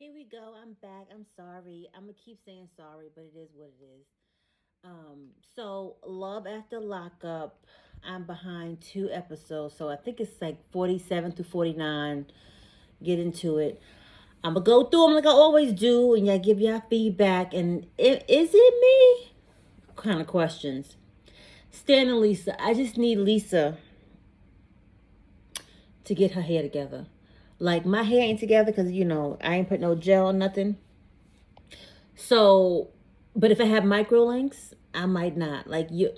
Here we go. I'm back. I'm sorry. I'm gonna keep saying sorry, but it is what it is. So Love After Lockup. I'm behind 2 episodes, so I think it's like 47 to 49. Get into it. I'm gonna go through them like I always do, and y'all give y'all feedback. And is it me? Kind of questions. Stan and Lisa. I just need Lisa to get her hair together. Like my hair ain't together because I ain't put no gel or nothing. So, but if I have micro links, I might not. Like you,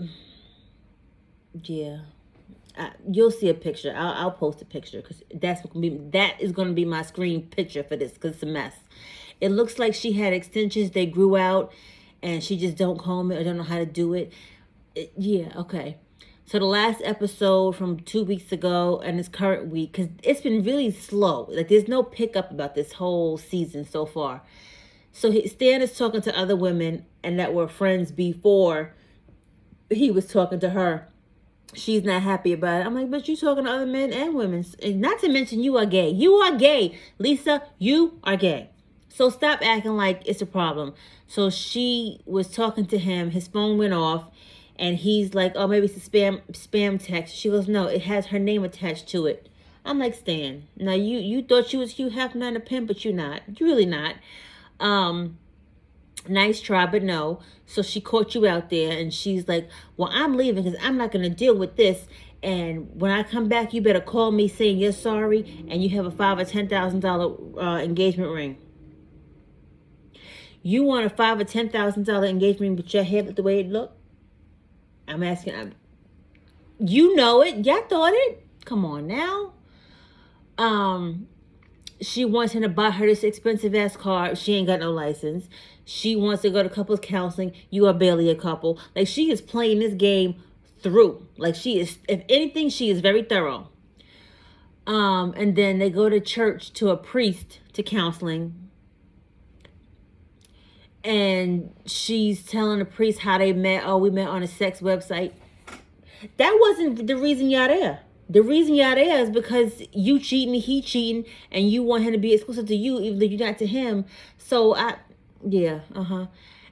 yeah. You'll see a picture. I'll post a picture because that is gonna be my screen picture for this because it's a mess. It looks like she had extensions. They grew out, and she just don't comb it or don't know how to do it. Yeah, okay. So the last episode from 2 weeks ago and this current week, because it's been really slow. Like there's no pickup about this whole season so far. So Stan is talking to other women and that were friends before he was talking to her. She's not happy about it. I'm like, but you talking to other men and women. And not to mention you are gay. You are gay. Lisa, you are gay. So stop acting like it's a problem. So she was talking to him. His phone went off. And he's like, oh, maybe it's a spam text. She goes, no, it has her name attached to it. I'm like, Stan, now you thought you was Hugh Hefner and a pimp, but you're not. You're really not. Um, Nice try, but no. So she caught you out there, and she's like, well, I'm leaving because I'm not going to deal with this. And when I come back, you better call me saying you're sorry, and you have a $5,000 or $10,000 engagement ring. You want a $5,000 or $10,000 engagement ring, but your hair look the way it look? I'm asking. You know it. Y'all thought it. Come on now. Um, she wants him to buy her this expensive ass car. She ain't got no license. She wants to go to couples counseling. You are barely a couple. Like she is playing this game through. Like she is, if anything, she is very thorough. And then they go to church to a priest to counseling. And she's telling the priest how they met. Oh, we met on a sex website. That wasn't the reason y'all there. The reason y'all there is because you cheating, he cheating, and you want him to be exclusive to you, even though you're not to him. So yeah,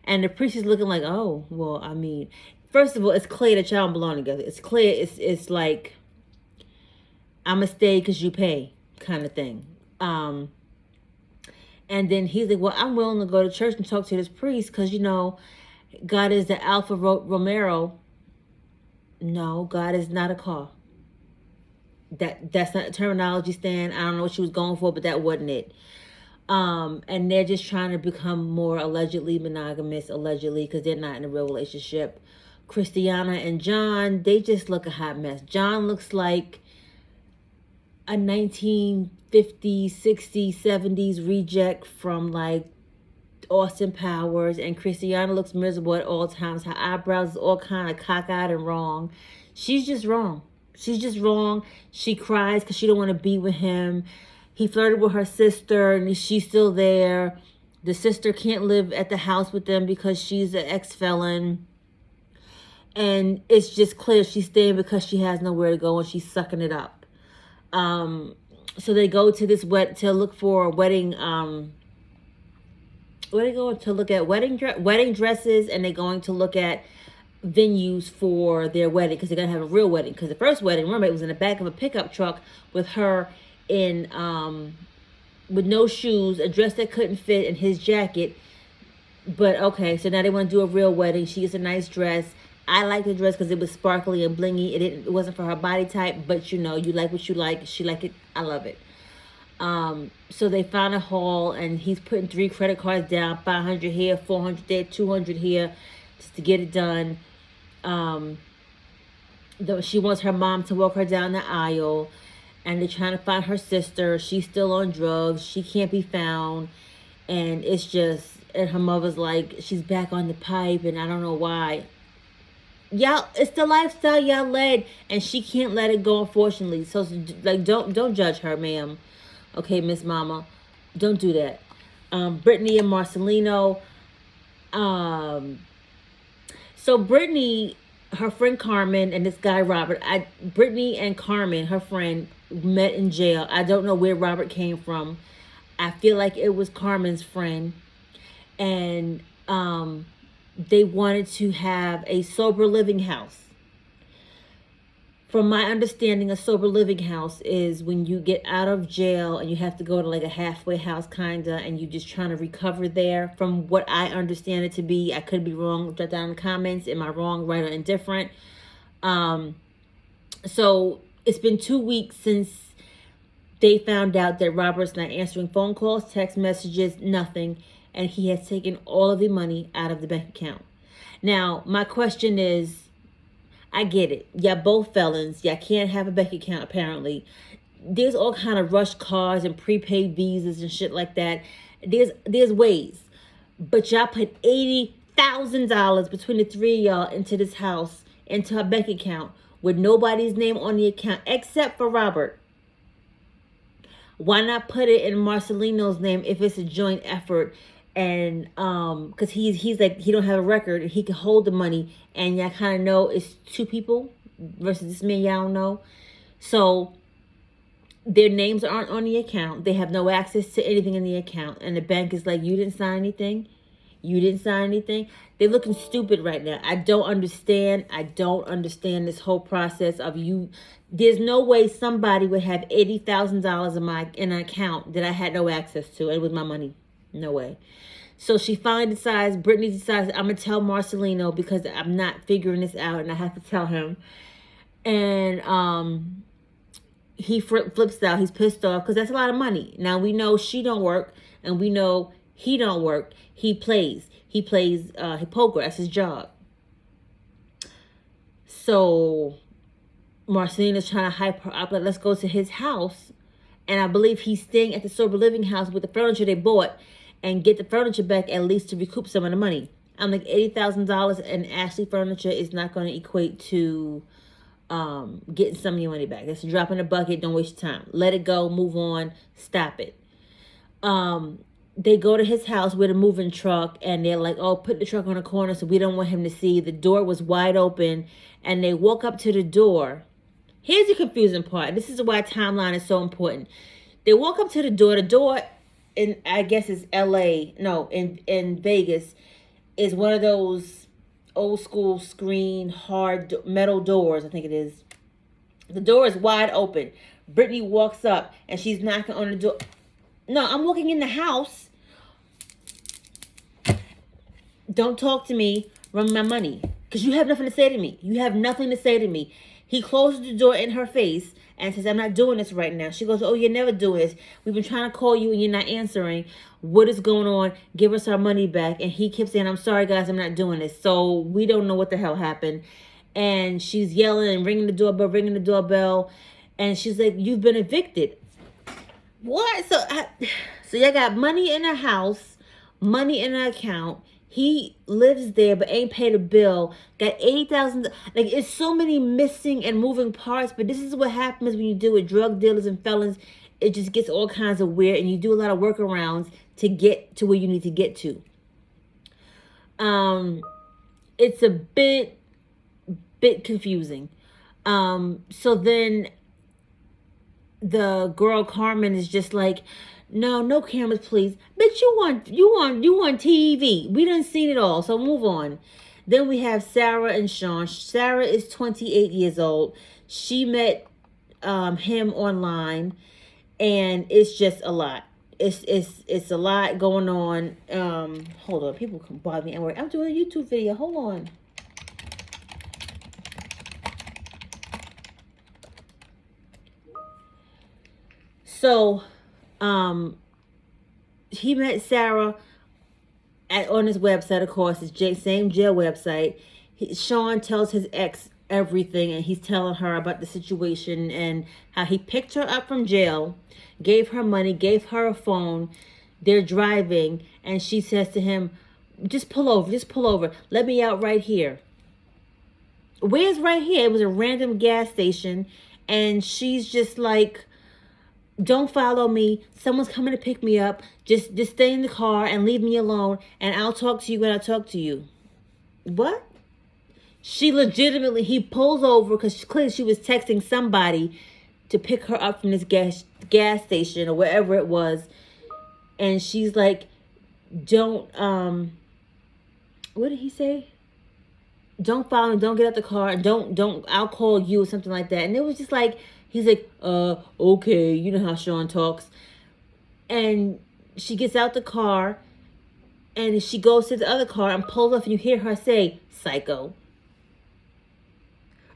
And the priest is looking like, oh, well, I mean, first of all, it's clear that y'all don't belong together. It's clear. It's like, I'ma stay because you pay, kind of thing. And then he's like, well, I'm willing to go to church and talk to this priest because God is the Alpha Romero. No, God is not a car. That's not a terminology, Stan. I don't know what she was going for, but that wasn't it. And they're just trying to become more allegedly monogamous, allegedly, because they're not in a real relationship. Cristiano and John, they just look a hot mess. John looks like a 1950s, 60s, 70s reject from like Austin Powers, and Cristiano looks miserable at all times. Her eyebrows is all kind of cockeyed and wrong. She's just wrong. She's just wrong. She cries because she don't want to be with him. He flirted with her sister, and she's still there. The sister can't live at the house with them because she's an ex-felon. And it's just clear she's staying because she has nowhere to go, and she's sucking it up. So they go to this to look for a wedding. Where they going to look at wedding dresses, and they're going to look at venues for their wedding because they're gonna have a real wedding. Because the first wedding, remember, it was in the back of a pickup truck with her in with no shoes, a dress that couldn't fit, and his jacket. But okay, so now they want to do a real wedding. She gets a nice dress. I like the dress because it was sparkly and blingy. It wasn't for her body type, but you like what you like. She like it. I love it. So they found a hall, and he's putting 3 credit cards down, 500 here, 400 there, 200 here, just to get it done. She wants her mom to walk her down the aisle, and they're trying to find her sister. She's still on drugs. She can't be found, and it's just, and her mother's like, she's back on the pipe, and I don't know why. Y'all, it's the lifestyle y'all led, and she can't let it go, unfortunately. So, like, don't judge her, ma'am. Okay, Miss Mama, don't do that. Brittany and Marcelino. So Brittany, her friend Carmen, and this guy Robert. Brittany and Carmen, her friend, met in jail. I don't know where Robert came from. I feel like it was Carmen's friend, and they wanted to have a sober living house. From my understanding, a sober living house is when you get out of jail and you have to go to like a halfway house kinda, and you just trying to recover there. From what I understand it to be, I could be wrong. Drop down in the comments. Am I wrong, right, or indifferent? So it's been 2 weeks since they found out that Robert's not answering phone calls, text messages, nothing, and he has taken all of the money out of the bank account. Now, my question is, I get it. Y'all both felons. Y'all can't have a bank account, apparently. There's all kind of rush cards and prepaid visas and shit like that. There's ways. But y'all put $80,000 between the three of y'all into this house, into a bank account, with nobody's name on the account except for Robert. Why not put it in Marcelino's name if it's a joint effort? And because he's like, he don't have a record, he can hold the money, and y'all kind of know it's two people versus this man y'all don't know. So their names aren't on the account. They have no access to anything in the account, and the bank is like, you didn't sign anything. You didn't sign anything. They're looking stupid right now. I don't understand this whole process of you. There's no way somebody would have $80,000 in an account that I had no access to. It was my money. No way. So she finally Brittany decides, I'm going to tell Marcelino because I'm not figuring this out and I have to tell him. And he flips out. He's pissed off because that's a lot of money. Now we know she don't work and we know he don't work. He plays poker. That's his job. So Marcelino's trying to hype her up. Like, let's go to his house. And I believe he's staying at the sober living house with the furniture they bought, and get the furniture back at least to recoup some of the money. I'm like, $80,000 in Ashley furniture is not going to equate to getting some of your money back. That's a drop in the bucket. Don't waste your time. Let it go. Move on. Stop it. They go to his house with a moving truck, and they're like, oh, put the truck on the corner so we don't want him to see. The door was wide open, and they walk up to the door. Here's the confusing part. This is why timeline is so important. They walk up to the door. The door, in I guess it's L.A., no, in Vegas, is one of those old school screen, hard metal doors, I think it is. The door is wide open. Brittany walks up, and she's knocking on the door. No, I'm walking in the house. Don't talk to me. Run my money. Because you have nothing to say to me. You have nothing to say to me. He closes the door in her face and says, I'm not doing this right now. She goes, oh, you're never doing this. We've been trying to call you and you're not answering. What is going on? Give us our money back. And he keeps saying, I'm sorry, guys, I'm not doing this. So we don't know what the hell happened. And she's yelling and ringing the doorbell. And she's like, you've been evicted. What? So y'all got money in her house, money in her account. He lives there but ain't paid a bill. Got $80,000. Like, it's so many missing and moving parts. But this is what happens when you deal with drug dealers and felons. It just gets all kinds of weird, and you do a lot of workarounds to get to where you need to get to. It's a bit confusing. So then the girl Carmen is just like, no cameras, please. Bitch, you want TV. We done seen it all, so move on. Then we have Sarah and Sean. Sarah is 28 years old. She met him online, and it's just a lot. It's a lot going on. Hold on, people can bother me. I'm doing a YouTube video. Hold on. So, he met Sarah on his website, of course, his same jail website. Sean tells his ex everything, and he's telling her about the situation and how he picked her up from jail, gave her money, gave her a phone. They're driving, and she says to him, just pull over. Let me out right here. Where's right here? It was a random gas station, and she's just like, don't follow me. Someone's coming to pick me up. Just stay in the car and leave me alone, and I'll talk to you when I talk to you. What? He pulls over because clearly she was texting somebody to pick her up from this gas station or wherever it was. And she's like, don't, what did he say? Don't follow me, don't get out the car, and don't, I'll call you, or something like that. And it was just like, he's like, okay, you know how Sean talks. And she gets out the car, and she goes to the other car and pulls off, and you hear her say, psycho.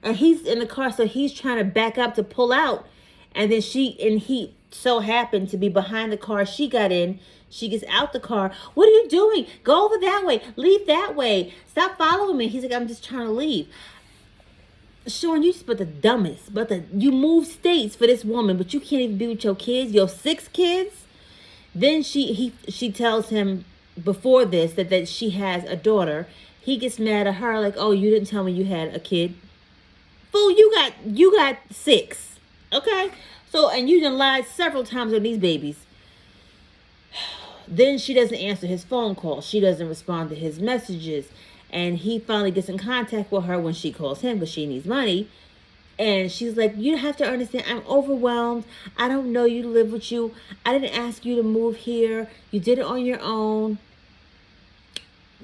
And he's in the car, so he's trying to back up to pull out. And then he so happened to be behind the car she got in. She gets out the car. What are you doing? Go over that way. Leave that way. Stop following me. He's like, I'm just trying to leave. Sean, you just but the dumbest. You move states for this woman, but you can't even be with your kids, your 6 kids. Then she tells him before this that she has a daughter. He gets mad at her, like, oh, you didn't tell me you had a kid. Fool, you got 6. Okay? So, and you done lied several times on these babies. Then she doesn't answer his phone call. She doesn't respond to his messages. And he finally gets in contact with her when she calls him because she needs money. And she's like, you have to understand, I'm overwhelmed. I don't know you to live with you. I didn't ask you to move here. You did it on your own.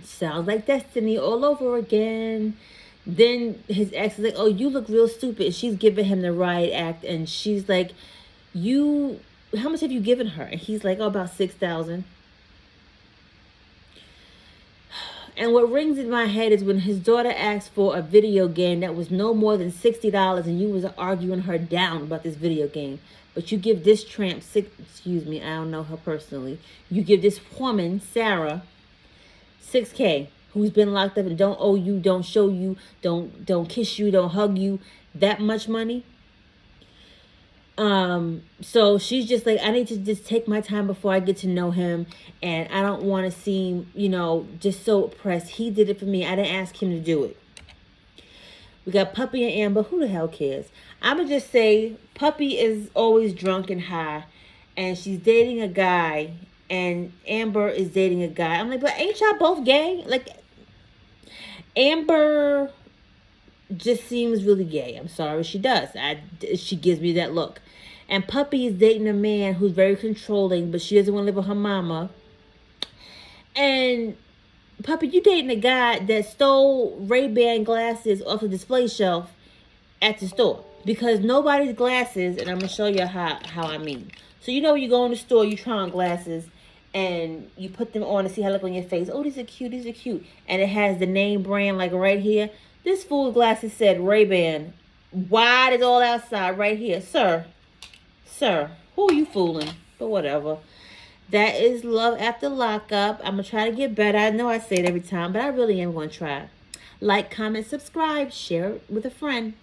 Sounds like destiny all over again. Then his ex is like, oh, you look real stupid. She's giving him the riot act. And she's like, how much have you given her? And he's like, oh, about $6,000. And what rings in my head is when his daughter asked for a video game that was no more than $60, and you was arguing her down about this video game. But you give this tramp I don't know her personally. You give this woman, Sarah, $6K, who's been locked up and don't owe you, don't show you, don't kiss you, don't hug you, that much money. So she's just like, I need to just take my time before I get to know him, and I don't want to seem, just so oppressed. He did it for me. I didn't ask him to do it. We got Puppy and Amber. Who the hell cares? I'm gonna just say Puppy is always drunk and high, and she's dating a guy, and Amber is dating a guy. I'm like, but ain't y'all both gay? Like, Amber just seems really gay. I'm sorry, she does. She gives me that look. And Puppy is dating a man who's very controlling, but she doesn't want to live with her mama. And Puppy, you dating a guy that stole Ray-Ban glasses off the display shelf at the store. Because nobody's glasses, and I'm going to show you how I mean. So when you go in the store, you try on glasses, and you put them on to see how they look on your face. Oh, these are cute, these are cute. And it has the name brand like right here. This fool glasses said Ray-Ban. Wide as all outside right here. Sir, who are you fooling? But whatever. That is Love After Lockup. I'm going to try to get better. I know I say it every time, but I really am going to try. Like, comment, subscribe, share it with a friend.